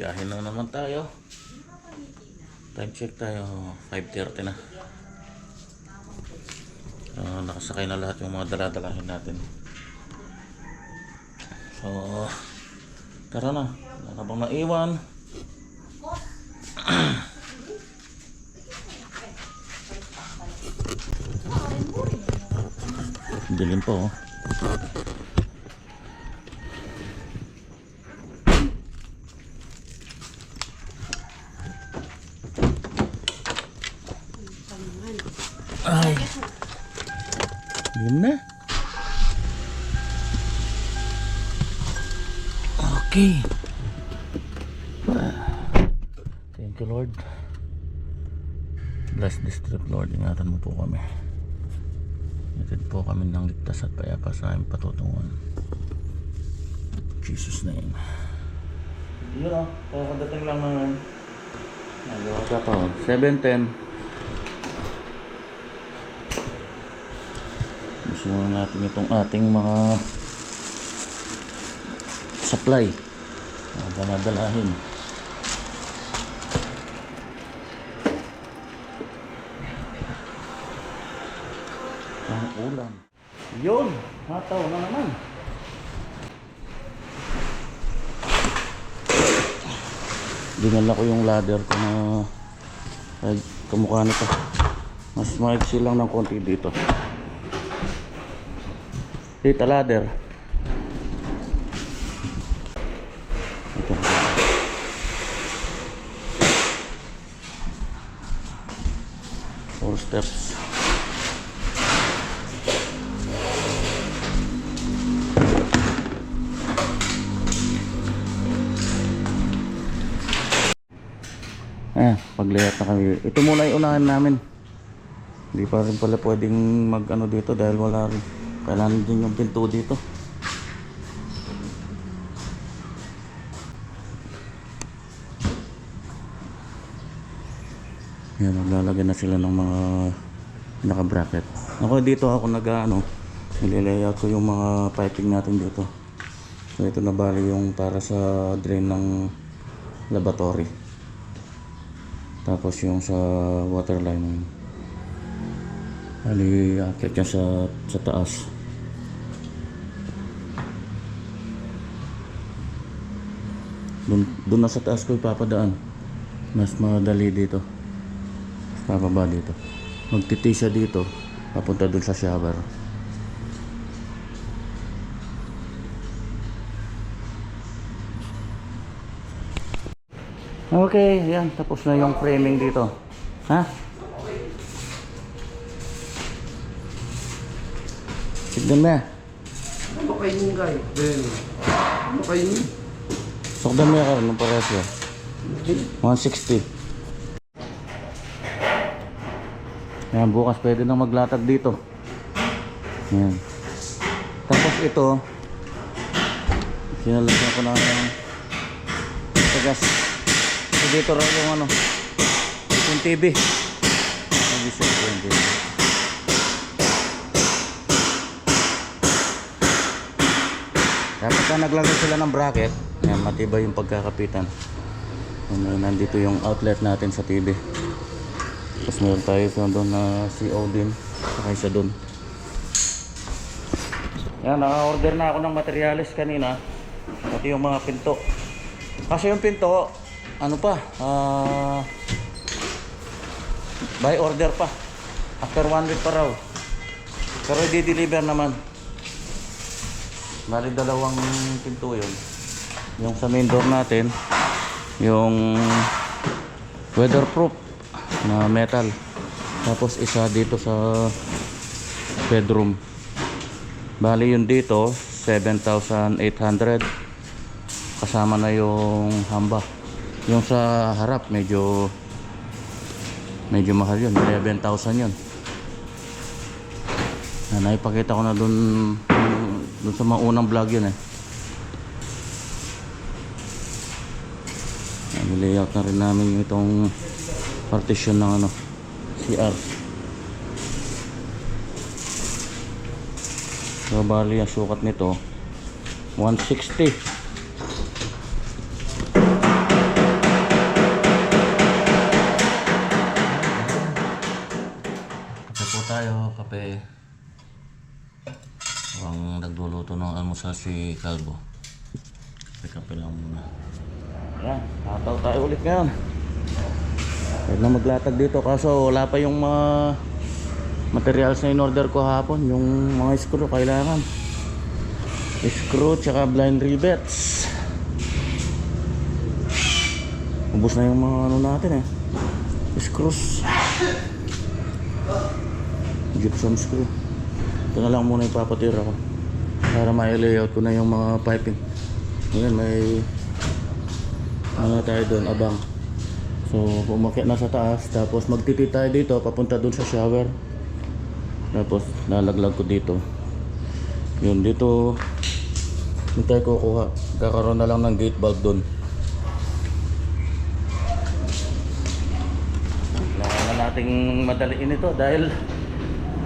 Biyahe na naman tayo. Time check tayo, 5:30 na. Nakasakay na lahat yung mga dala-dalahin natin. So tara na, wala na bang naiwan? Dilim po. Ay, dilim na. Okay. Thank you, Lord. Bless this trip, Lord. Ingatan mo po kami. Hatid po kami ng ligtas at payapa sa aming patutunguhan. Jesus name. Yun o, pagdating lang naman. Nagawa ka pa o. 7:10. Gusto natin itong ating mga supply. Damadalahin. Ang ulam. Yun! Hataw na naman. Dinala ko yung ladder ko na ay, kamukha nito. Mas maiksi lang ng konti dito. Dito ladder. Ito. 4 steps. Pag-layout na kami. Ito muna yung unahan namin. Hindi pa rin pala pwedeng mag-ano dito dahil wala rin. Kailangan din yung pinto dito. Yan, maglalagay na sila ng mga naka-bracket. Ako dito ako nag-ano, nililayout ko yung mga piping natin dito. So ito na bali yung para sa drain ng laboratory. Tapos yung sa water line, bali akit yan sa taas. Doon na sa taas ko ipapadaan. Mas madali dito. Pababa dito. Magtiti siya dito. Papunta doon sa shower. Okay, yan. Tapos na yung framing dito. Ha? Tignan na. Ano kayo yung guy? Ano kayo yung? Sokdan mo yan karon ng parasyo. 160. Yan, bukas pwede nang maglatag dito. Yan. Tapos ito, sinalagyan ko na ng tagas. Dito rin yung ano, yung TV. Dapat na naglagay sila ng bracket. Yan, matibay yung pagkakapitan. Nandito yung outlet natin sa TV. Tapos meron tayo sa doon na CO din. Saka isa doon. Yan, naka-order na ako ng materials kanina. Pati yung mga pinto. Kasi yung pinto, ano pa, by order pa. After 1 week pa raw. Pero i-deliver naman. Bali dalawang pinto yun. Yung sa main door natin, yung weatherproof na metal. Tapos isa dito sa bedroom. Bali yun dito 7,800. Kasama na yung hamba. Yung sa harap medyo mahal yun, 11,000 yun. Naipakita ko na dun sa mga unang vlog yun eh. Nilayout na rin namin itong partition ng ano, CR. So bali ang sukat nito 160. tayo, kape. Ang nagluluto ng almusal si Calvo. Kape lang muna. Ayan, tataw tayo ulit ngayon. Pwede na maglatag dito kaso wala pa yung mga materials na in-order ko hapon. Yung mga screw kailangan. Screw tsaka blind rivets. Ubus na yung mga ano natin eh. Screws. Gypsum screw. Ito na lang muna ipapatira ko para ma-layout ko na yung mga piping. Ngayon may ano tayo doon, abang. So umakyat na sa taas, tapos magtiti tayo dito papunta doon sa shower. Tapos lalaglag ko dito. Yun, dito hindi tayo kukuha. Kakaroon na lang ng gate valve doon. Kailangan na nating madaliin ito dahil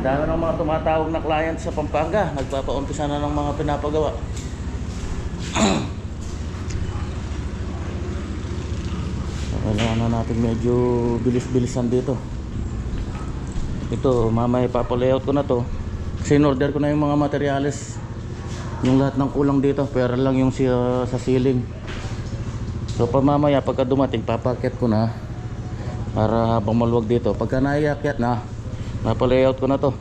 dami ng mga tumatawag na client sa Pampanga. Nagpapaumpisa na ng mga pinapagawa. Kailangan na natin medyo bilis-bilisan dito. Ito, mamaya ipapalayout ko na to. Kasi in-order ko na yung mga materyales. Yung lahat ng kulang dito, pero lang yung sa ceiling. So mamaya pagka dumating, papakyat ko na para habang maluwag dito. Pagka naiakyat na, napalayout ko na to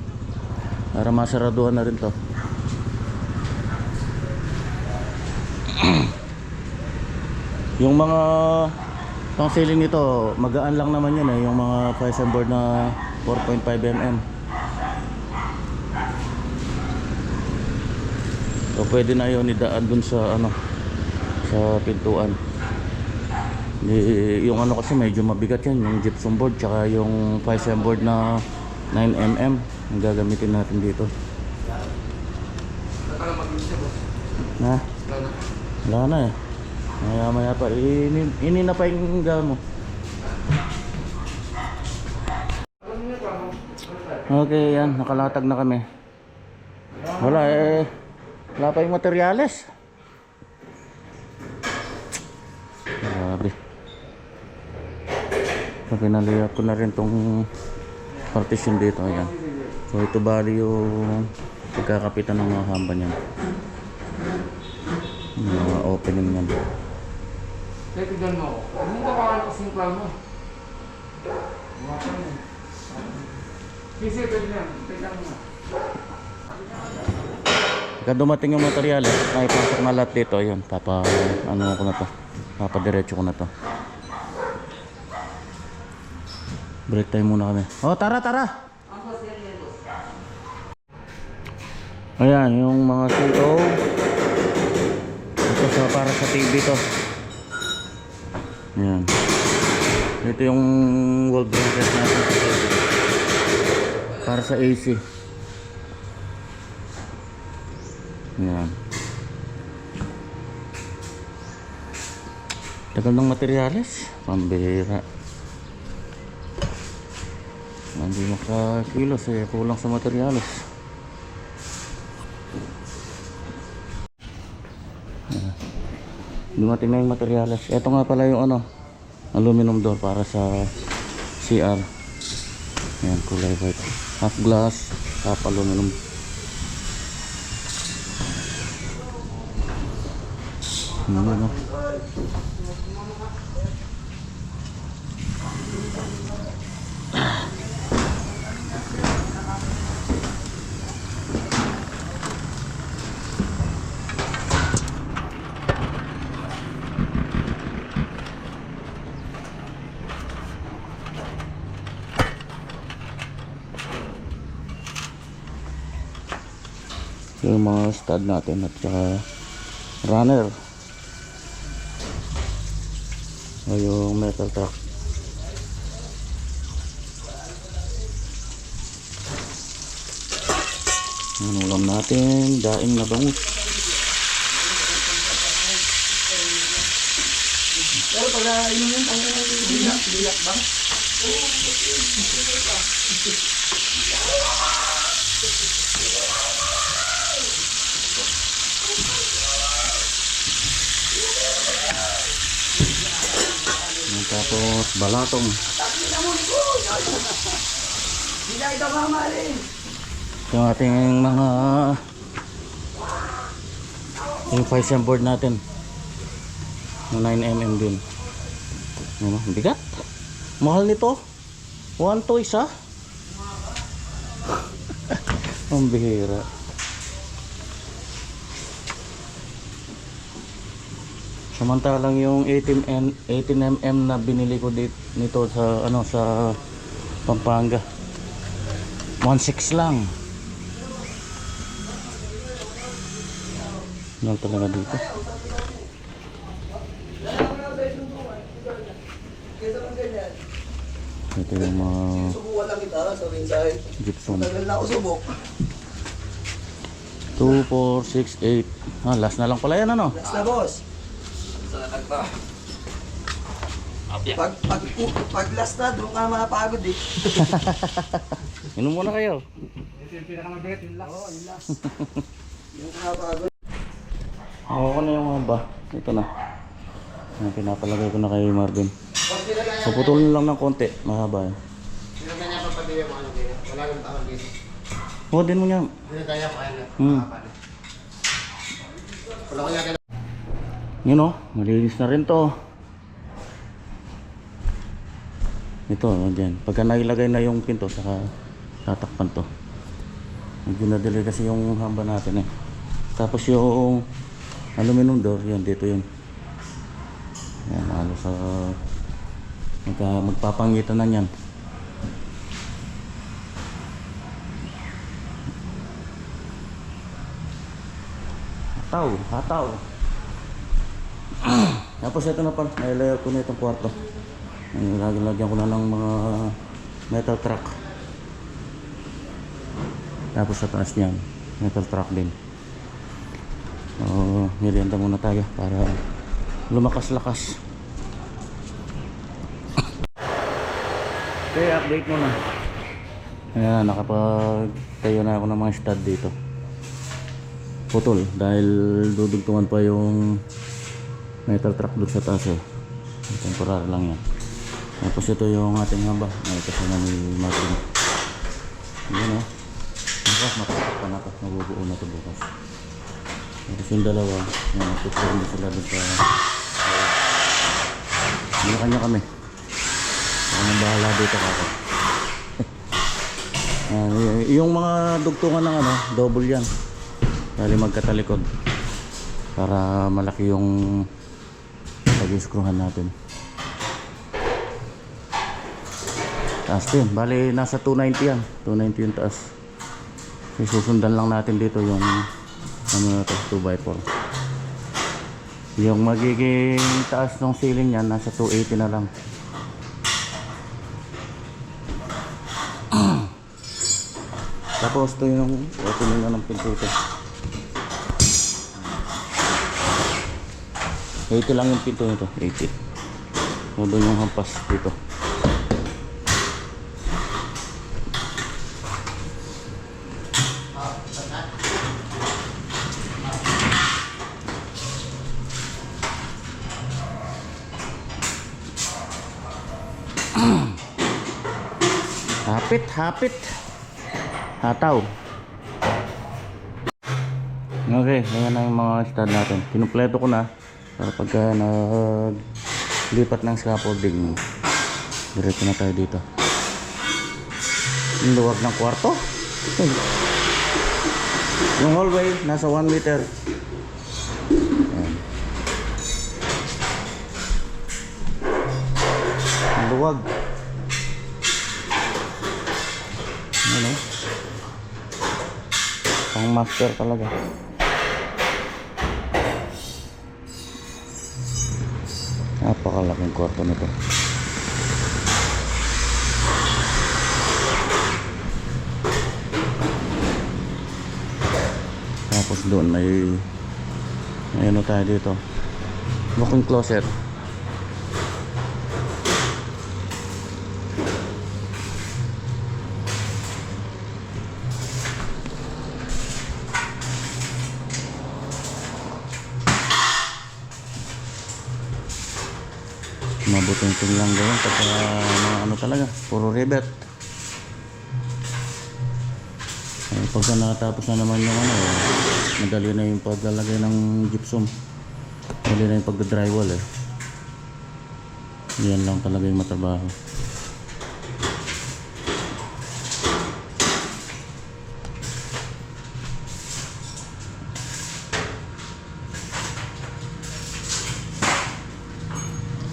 para masaraduhan na rin to. Yung mga pang ceiling nito magaan lang naman yun eh, yung mga fashion board na 4.5 mm. So pwede na yun idaan dun sa ano, sa pintuan. Yung ano kasi medyo mabigat yan, yung gypsum board tsaka yung fashion board na 9mm ang gagamitin natin dito. Na? Wala na eh. Maya pa ini na pa yung gawin mo. Okay, yan, nakalatag na kami. Wala eh, wala pa yung materyales. Grabe. So pinalayout ko na rin tong partition dito, ayan. So ito bali yung pagkakapitan ng mga hamba niyan. Mga opening niyan. Tignan mo. Hindi ka baka kasing plano. Kasi pwede yan. Tignan mo. Pagka dumating yung materyales, may pasok na lahat dito, ayun. Ano ko na to. Papadiretso ko na to. Break time muna kami. Oh, tara! Ayan, yung mga CO. Ito para sa TV to. Ayan. Ito yung wall bracket natin para sa AC. Ayan. Tagal ng materyales. Pambihira. Hindi makakilos eh. Kulang sa materyales. Dumating na yung materyales. Ito nga pala yung ano, aluminum door para sa CR. Ayan, kulay white. Half glass, half aluminum. Ayan, no? Yung mga stud natin at saka runner o yung metal truck. Ang ulam natin, daing na bangus. Pero pag inom yung bilak ba? Tapos balatong. Hindi ito mamalin. Yung ating mga yung fashion board natin. Yung 9mm din. Ano, bigat. Mahal nito. 1 to isa. Ang bihira. Samantalang yung 18mm na binili ko nito sa ano sa Pampanga 1.6 lang. Yan talaga dito. Ito yung mga Subukan lang kita sa mensahe. gypsum. Tagal na ako subok. 2, 4, 6, 8. Last na lang pala yan ano? Last na boss. Pag last na, doon ka mapagod eh. Inom muna kayo. Ito yung pinakamabigat, yung last. Oo, yung last. Yung mapagod. Ako na yung mga ba. Ito na. Yan, pinapalagay ko na kay Marvin. So putulin lang ng konti. Mahaba yan. Hindi na kanya papabili mo ano dito. Wala nang tawag dito. Oh, din mo niya. Hindi na kaya kaya na. Wala ko niya. Yun o, malinis na rin to. Ito, dyan. Pagka nailagay na yung pinto, saka tatakpan to. Medyo nadali kasi yung hamba natin eh. Tapos yung aluminum door, yan, dito yun. Yan, halos sa magpapangitan na yan. Hataw, hataw. Tapos ito na pala, nailayout ko na itong kwarto. Lagyan ko na ng mga metal truck. Tapos sa taas niyan, metal truck din. Merienda muna tayo para lumakas-lakas. Okay, update muna. Ayan, nakapagtayo na ako ng mga stud dito. Putol dahil dudugtungan pa yung metal truck doon sa taas eh. Temporary lang yan. Tapos ito yung ating hamba. Ay, kasama ni Marvin. Yan o. Bukas matatakpan na ito. Mabubuo na ito bukas. Tapos yung dalawa. Yan, nagtutuloy na sila doon sa kanya kami. Ako nang bahala dito kako. Yung mga dugtungan ng ano, double yan. Dali magkatalikod. Para malaki yung pag-iskruhan natin. Taas din. Bali, nasa 290 yan. 290 yung taas. Susundan lang natin dito yung ano na to, 2x4. Yung magiging taas ng ceiling yan, nasa 280 na lang. Tapos ito yung opening na ng pinto ito. 80 lang yung pinto nito. 80. So doon yung hampas dito. Hapit, hapit. Hataw. Okay, ayan na yung mga stud natin. Kinumpleto ko na para pagka naglipat ng scaffolding, diretso na tayo dito. Yung luwag ng kwarto. Yung hallway nasa 1 meter. Ayan. Ang luwag. Ano? Pang master talaga. Napakalaking kwarto nito. Tapos doon may ano tayo dito, walk-in closet. Mabuting lang gawin pagka mga ano talaga, puro rivet. Pagka natapos na naman yung ano, madali na yung paglalagay ng gypsum. Madali na yung pagda-drywall eh. Yan lang talaga yung matrabaho.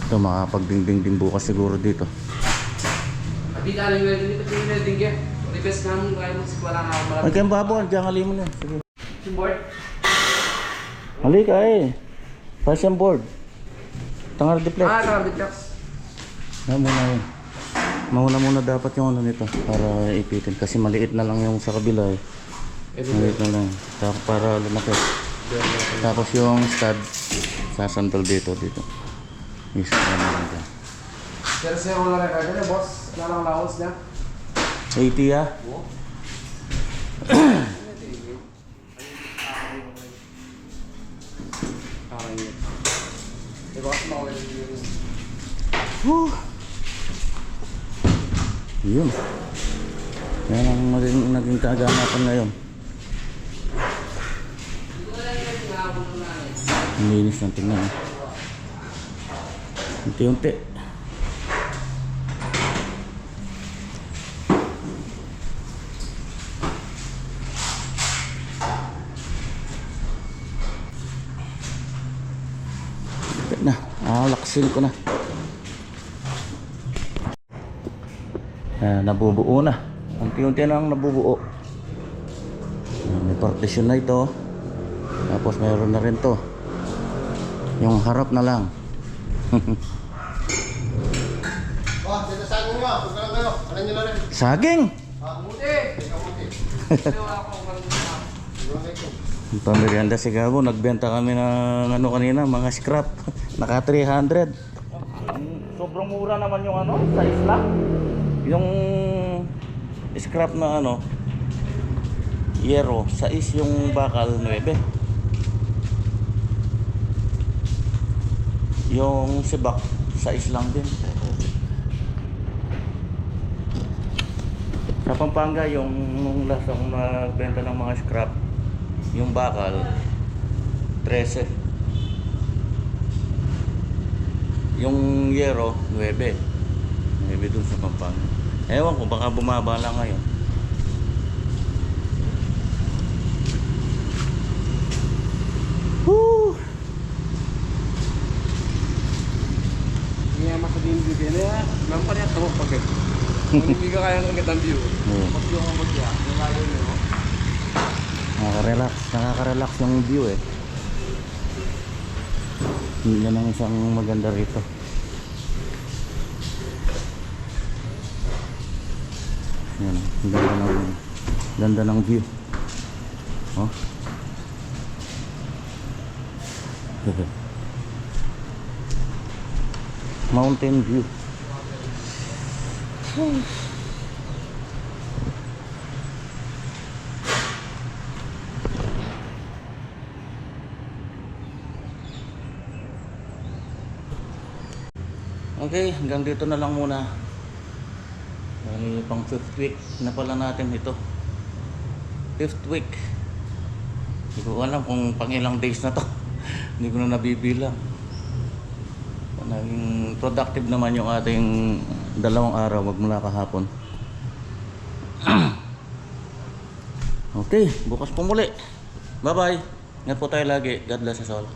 Ito, makakapagdingding din bukas siguro dito. Di daling welding dito, yung welding gear. Request namin kaya mo wala nga ako Ay, kayang babo, diyan alin mo na. Sige. yung board. Halika eh. Fashion board. Tangar duplex. Duplex. Na muna yun. Mauna muna dapat yung ano nito para ipitin. Kasi maliit na lang yung sa kabila eh. Maliit na lang. Tapos para lumaki. Tapos yung stud, sasandal dito. Yes, ano lang dyan. Zero na rin kaya boss. Wala lang laos niya. 80 ah. Woo! Yun. Yan ang naging kaganapan ngayon. Ang linis ng tingnan. Eh. Unti-unti. Na, laksin ko na. Nabubuo na. Unti-unti nang nabubuo. May partition na ito. Tapos mayroon na rin to. Yung harap na lang. Saging nga, pagka lang kayo. Ano nyo na rin? Saging! Muti! Kamuti. Wala ako Ang pamerienda si Gabo, nagbenta kami ng ano kanina, mga scrap. Naka 300. Sobrang mura naman yung ano, sa isla. Yung scrap na ano, yero, sa is yung bakal 9. Yung sibak, sa is lang din. Sa Pampanga, yung last akong nagbenta ng mga scrap, yung bakal 13. Yung yero 9. 9 dun sa Pampanga. Ewan ko, baka bumaba lang ngayon. Woo! Hindi nga masabihin yung view niya. Lampa niya tawag pag eh. Kung hindi ka kaya ng magandang view. Pag yung magya, nalayo niyo. Nakaka-relax yung view eh. Yan ang isang maganda rito. Yan, ang ganda ng view. Oh. Mountain view. Okay, hanggang dito na lang muna. Dahil pang 5th week na pala natin ito. 5th week. Hindi ko alam kung pang ilang days na to. Hindi ko na nabibilang. Naging productive naman yung ating 2 araw magmula kahapon. Okay, bukas po muli. Bye bye. Ingat po tayo lagi. God bless us all.